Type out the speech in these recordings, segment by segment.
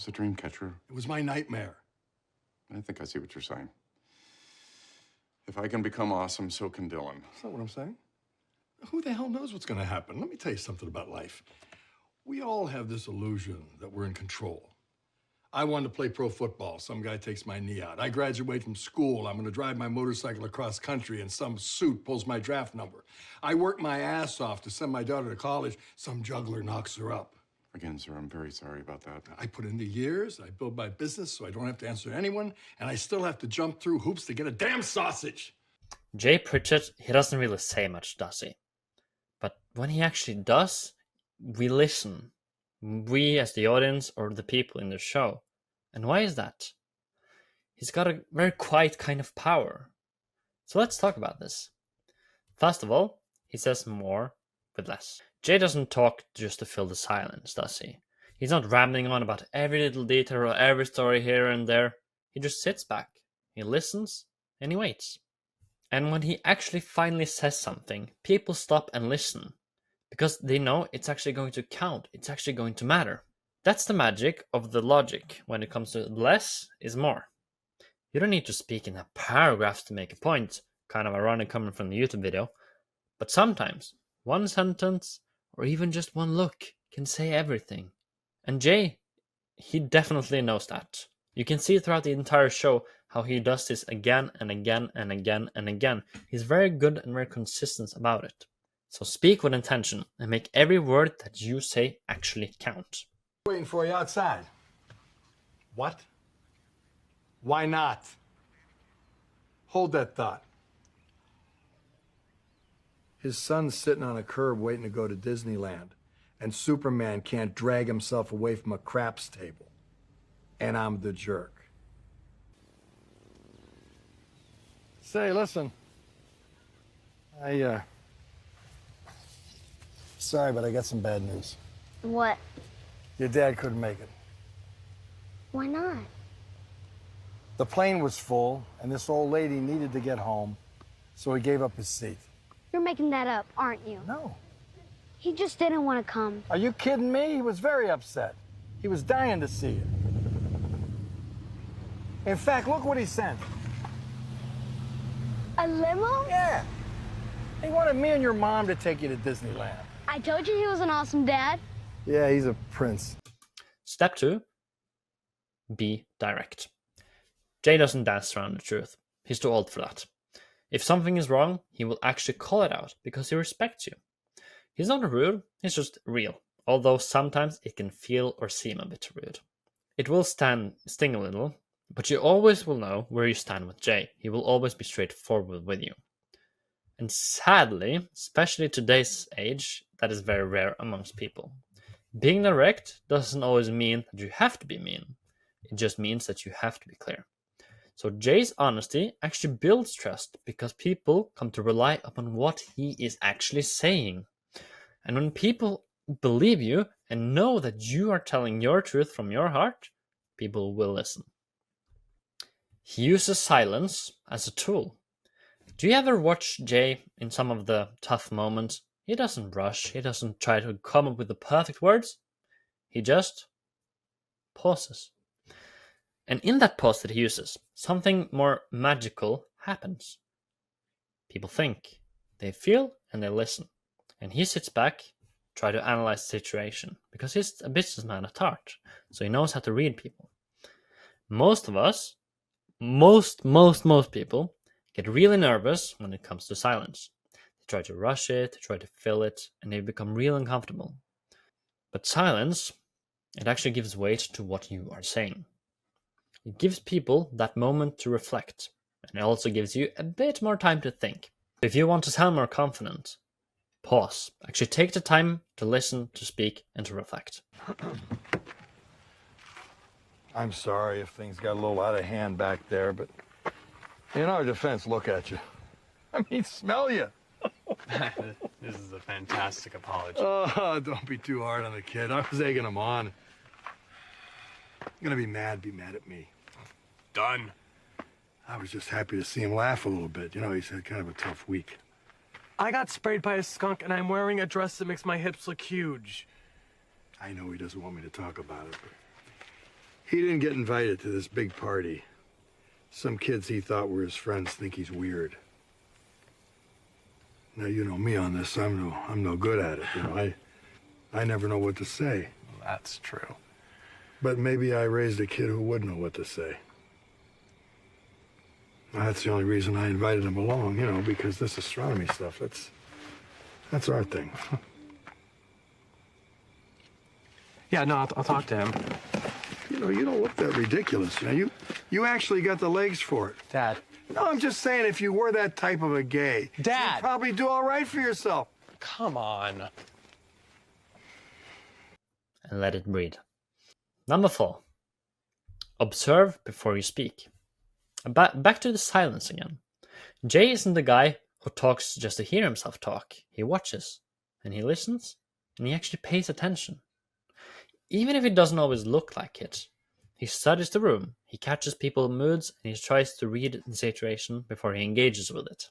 was a dream catcher. It was my nightmare. I think I see what you're saying. If I can become awesome, so can Dylan. That's not what I'm saying. Who the hell knows what's going to happen? Let me tell you something about life. We all have this illusion that we're in control. I wanted to play pro football. Some guy takes my knee out. I graduate from school. I'm going to drive my motorcycle across country, and some suit pulls my draft number. I work my ass off to send my daughter to college. Some juggler knocks her up. Again, sir, I'm very sorry about that. I put in the years. I build my business so I don't have to answer to anyone, and I still have to jump through hoops to get a damn sausage. Jay Pritchett, he doesn't really say much, does he? But when he actually does, we listen. We as the audience or the people in the show. And why is that? He's got a very quiet kind of power. So let's talk about this. First of all, he says more with less. Jay doesn't talk just to fill the silence, does he? He's not rambling on about every little detail or every story here and there. He just sits back, he listens, and he waits. And when he actually finally says something, people stop and listen. Because they know it's actually going to count, it's actually going to matter. That's the magic of the logic when it comes to less is more. You don't need to speak in a paragraph to make a point, kind of ironic coming from the YouTube video, but sometimes one sentence or even just one look can say everything. And Jay, he definitely knows that. You can see throughout the entire show how he does this again and again and again and again. He's very good and very consistent about it. So speak with intention and make every word that you say actually count. Waiting for you outside. What? Why not? Hold that thought. His son's sitting on a curb waiting to go to Disneyland, and Superman can't drag himself away from a craps table. And I'm the jerk. Say, listen. Sorry, but I got some bad news. What? Your dad couldn't make it. Why not? The plane was full, and this old lady needed to get home, so he gave up his seat. You're making that up, aren't you? No. He just didn't want to come. Are you kidding me? He was very upset. He was dying to see you. In fact, look what he sent. A limo? Yeah. He wanted me and your mom to take you to Disneyland. I told you he was an awesome dad. Yeah, he's a prince. Step 2. Be direct. Jay doesn't dance around the truth. He's too old for that. If something is wrong, he will actually call it out because he respects you. He's not rude, he's just real. Although sometimes it can feel or seem a bit rude. It will sting a little, but you always will know where you stand with Jay. He will always be straightforward with you. And sadly, especially today's age, that is very rare amongst people. Being direct doesn't always mean that you have to be mean. It just means that you have to be clear. So Jay's honesty actually builds trust because people come to rely upon what he is actually saying. And when people believe you and know that you are telling your truth from your heart, people will listen. He uses silence as a tool. Do you ever watch Jay in some of the tough moments? He doesn't rush, he doesn't try to come up with the perfect words. He just pauses. And in that pause that he uses, something more magical happens. People think, they feel, and they listen. And he sits back, try to analyze the situation, because he's a businessman at heart, so he knows how to read people. Most of us, most people, get really nervous when it comes to silence. They try to rush it, they try to fill it, and they become real uncomfortable. But silence, it actually gives weight to what you are saying. It gives people that moment to reflect, and it also gives you a bit more time to think. If you want to sound more confident, pause. Actually take the time to listen, to speak, and to reflect. I'm sorry if things got a little out of hand back there, but in our defense, look at you. I mean, smell you. This is a fantastic apology. Oh, don't be too hard on the kid. I was egging him on. You're gonna be mad at me. Done. I was just happy to see him laugh a little bit. You know, he's had kind of a tough week. I got sprayed by a skunk and I'm wearing a dress that makes my hips look huge. I know he doesn't want me to talk about it, but He didn't get invited to this big party. Some kids he thought were his friends think he's weird. Now, you know me on this. I'm no good at it. You know, I never know what to say. That's true. But maybe I raised a kid who would know what to say. That's the only reason I invited him along, you know, because this astronomy stuff, that's our thing. Yeah, no, I'll talk to him. You know, you don't look that ridiculous. You know, you actually got the legs for it. Dad. No, I'm just saying, if you were that type of a gay, Dad! you'd probably do all right for yourself. Come on. And let it breathe. Number 4. Observe before you speak. Back to the silence again. Jay isn't the guy who talks just to hear himself talk. He watches, and he listens, and he actually pays attention. Even if it doesn't always look like it. He studies the room, he catches people's moods, and he tries to read the situation before he engages with it.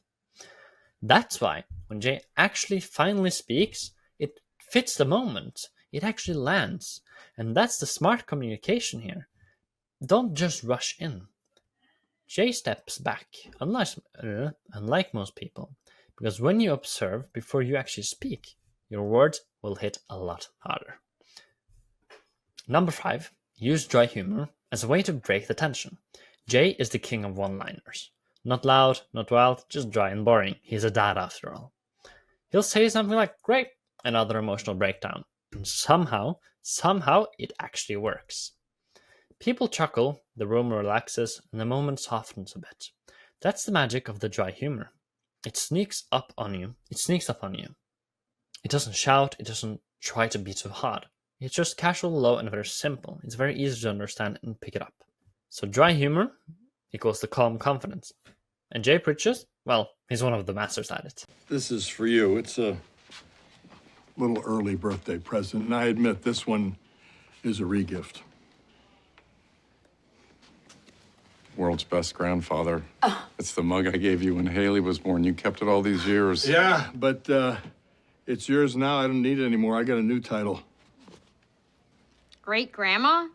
That's why, when Jay actually finally speaks, it fits the moment. It actually lands. And that's the smart communication here. Don't just rush in. Jay steps back, unlike most people, because when you observe before you actually speak, your words will hit a lot harder. Number 5. Use dry humor as a way to break the tension. Jay is the king of one-liners. Not loud, not wild, just dry and boring. He's a dad after all. He'll say something like, great, another emotional breakdown. And somehow it actually works. People chuckle, the room relaxes, and the moment softens a bit. That's the magic of the dry humor. It sneaks up on you. It doesn't shout, it doesn't try to be too hard. It's just casual, low, and very simple. It's very easy to understand and pick it up. So dry humor equals the calm confidence. And Jay Pritchett, well, he's one of the masters at it. This is for you. It's a little early birthday present, and I admit this one is a regift. World's best grandfather. It's the mug I gave you when Haley was born. You kept it all these years. Yeah, but it's yours now. I don't need it anymore. I got a new title. Great grandma?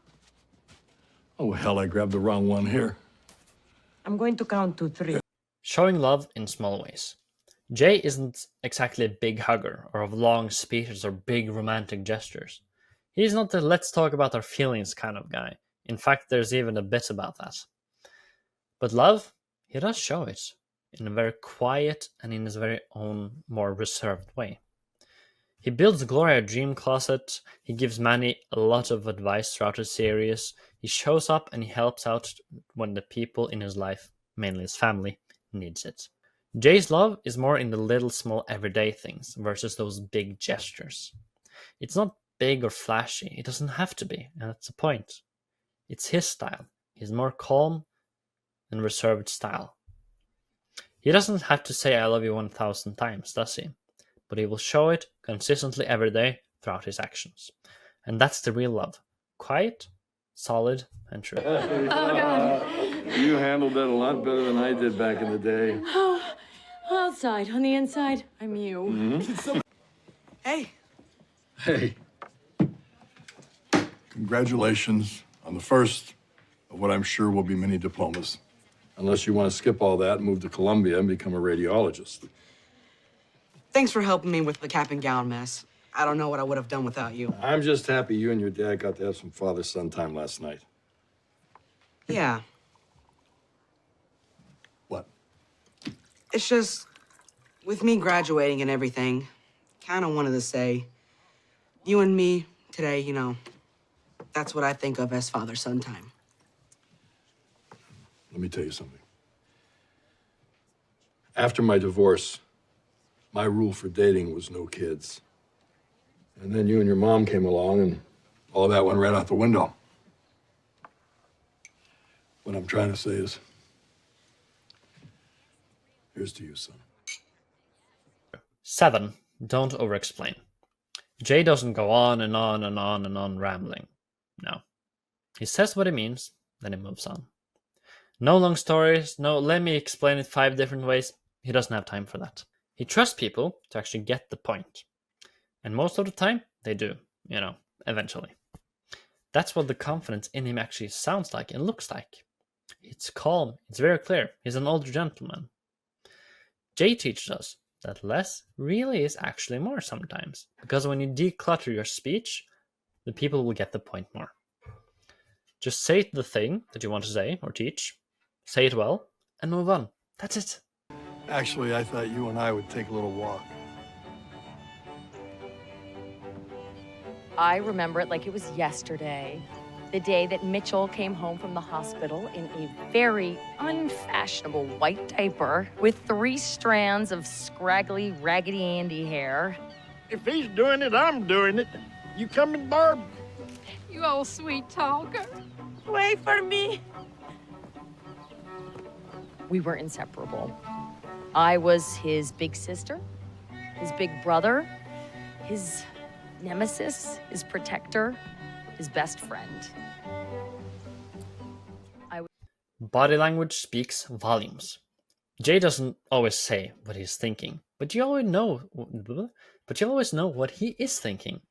Oh, hell, I grabbed the wrong one here. I'm going to count to 3. Showing love in small ways. Jay isn't exactly a big hugger or of long speeches or big romantic gestures. He's not the let's talk about our feelings kind of guy. In fact, there's even a bit about that. But love, he does show it in a very quiet and in his very own, more reserved way. He builds Gloria a dream closet, he gives Manny a lot of advice throughout the series, he shows up and he helps out when the people in his life, mainly his family, needs it. Jay's love is more in the little small everyday things versus those big gestures. It's not big or flashy, it doesn't have to be, and that's the point. It's his style. He's more calm and reserved style. He doesn't have to say I love you 1,000 times, does he? But he will show it consistently every day throughout his actions. And that's the real love. Quiet, solid, and true. You handled that a lot better than I did back in the day. Oh, outside, on the inside, I'm you. Hey. Hey. Congratulations on the first of what I'm sure will be many diplomas. Unless you want to skip all that and move to Columbia and become a radiologist. Thanks for helping me with the cap and gown mess. I don't know what I would have done without you. I'm just happy you and your dad got to have some father-son time last night. Yeah, What? it's just, with me graduating and everything, kind of wanted to say, you and me today, you know, that's what I think of as father-son time. Let me tell you something. After my divorce, my rule for dating was no kids. And then you and your mom came along and all that went right out the window. What I'm trying to say is, here's to you, son. 7. Don't over-explain. Jay doesn't go on and on and on and on rambling. No. He says what he means, then he moves on. No long stories, no let me explain it 5 different ways. He doesn't have time for that. He trusts people to actually get the point. And most of the time, they do, eventually. That's what the confidence in him actually sounds like and looks like. It's calm, it's very clear. He's an older gentleman. Jay teaches us that less really is actually more sometimes, because when you declutter your speech, the people will get the point more. Just say the thing that you want to say or teach, say it well, and move on. That's it. Actually, I thought you and I would take a little walk. I remember it like it was yesterday. The day that Mitchell came home from the hospital in a very unfashionable white diaper with 3 strands of scraggly, Raggedy Andy hair. If he's doing it, I'm doing it. You coming, Barb? You old sweet talker. Wait for me. We were inseparable. I was his big sister, his big brother, his nemesis, his protector, his best friend. Body language speaks volumes. Jay doesn't always say what he's thinking, but you always know what he is thinking.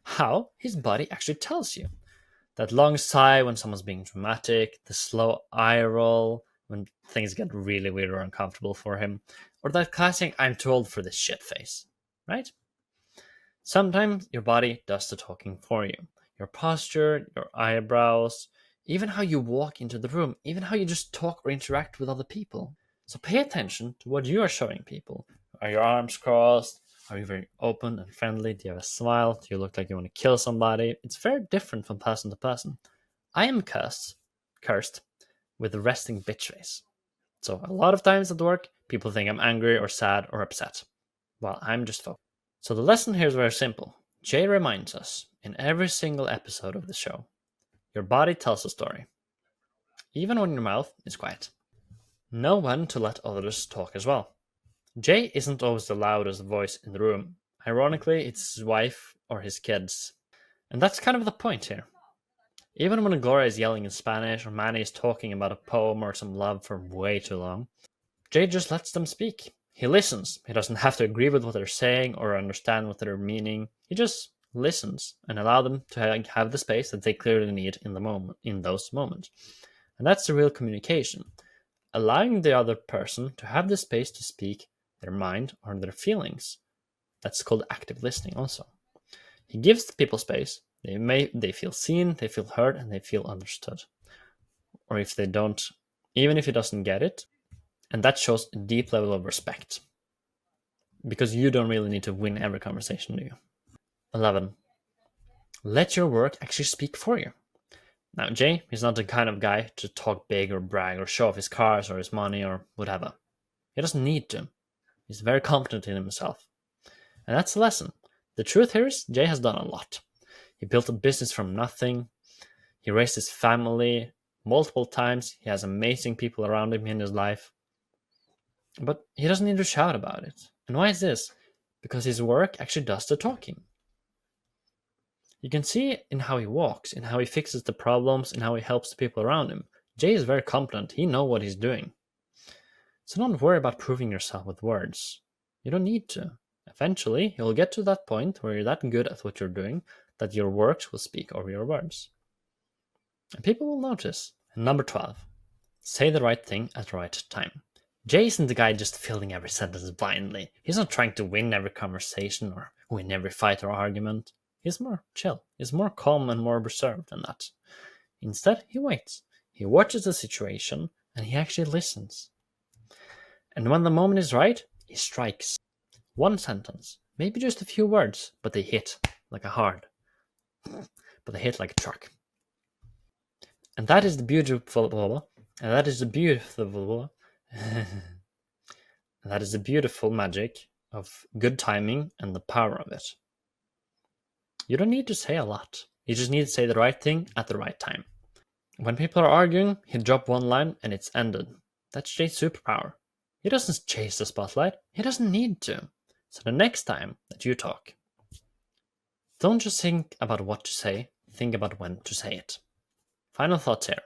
How his body actually tells you. That long sigh when someone's being dramatic, the slow eye roll when things get really weird or uncomfortable for him, or that classic "I'm too old for this shit" face, right? Sometimes your body does the talking for you. Your posture, your eyebrows, even how you walk into the room, even how you just talk or interact with other people. So pay attention to what you are showing people. Are your arms crossed? Are you very open and friendly? Do you have a smile? Do you look like you want to kill somebody? It's very different from person to person. I am cursed with a resting bitch face. So a lot of times at work, people think I'm angry or sad or upset, while I'm just focused. So the lesson here is very simple. Jay reminds us in every single episode of the show, your body tells a story, even when your mouth is quiet. Know when to let others talk as well. Jay isn't always the loudest voice in the room. Ironically, it's his wife or his kids. And that's kind of the point here. Even when Gloria is yelling in Spanish or Manny is talking about a poem or some love for way too long, Jay just lets them speak. He listens. He doesn't have to agree with what they're saying or understand what they're meaning. He just listens and allow them to have the space that they clearly need in those moments. And that's the real communication. Allowing the other person to have the space to speak their mind or their feelings. That's called active listening also. He gives the people space. They feel seen, they feel heard, and they feel understood. Or if they don't, even if he doesn't get it, and that shows a deep level of respect. Because you don't really need to win every conversation, do you? 11. Let your work actually speak for you. Now, Jay is not the kind of guy to talk big or brag or show off his cars or his money or whatever. He doesn't need to. He's very confident in himself. And that's the lesson. The truth here is Jay has done a lot. He built a business from nothing. He raised his family multiple times. He has amazing people around him in his life. But he doesn't need to shout about it. And why is this? Because his work actually does the talking. You can see it in how he walks, in how he fixes the problems, in how he helps the people around him. Jay is very competent. He knows what he's doing. So don't worry about proving yourself with words. You don't need to. Eventually, you'll get to that point where you're that good at what you're doing that your works will speak over your words. And people will notice. And number 12, say the right thing at the right time. Jay isn't the guy just filling every sentence blindly. He's not trying to win every conversation or win every fight or argument. He's more chill. He's more calm and more reserved than that. Instead, he waits. He watches the situation and he actually listens. And when the moment is right, he strikes. One sentence, maybe just a few words, but they hit like a hard. But they hit like a truck. And that is the beautiful that is the beautiful magic of good timing and the power of it. You don't need to say a lot. You just need to say the right thing at the right time. When people are arguing, he'll drop one line and it's ended. That's Jay's superpower. He doesn't chase the spotlight. He doesn't need to. So the next time that you talk, don't just think about what to say, think about when to say it. Final thoughts here.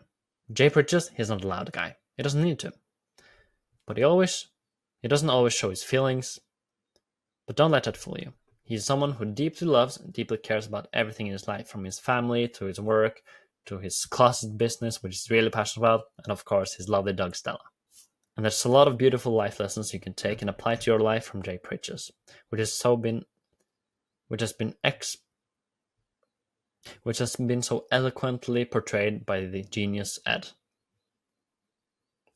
Jay Pritchett, he's not a loud guy. He doesn't need to. But he doesn't always show his feelings. But don't let that fool you. He's someone who deeply loves and deeply cares about everything in his life, from his family to his work to his closet business, which he's really passionate about, and of course his lovely dog Stella. And there's a lot of beautiful life lessons you can take and apply to your life from Jay Pritchett, which has been so eloquently portrayed by the genius Ed.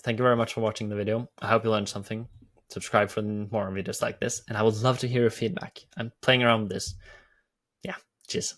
Thank you very much for watching the video. I hope you learned something. Subscribe for more videos like this, and I would love to hear your feedback. I'm playing around with this. Yeah, cheers.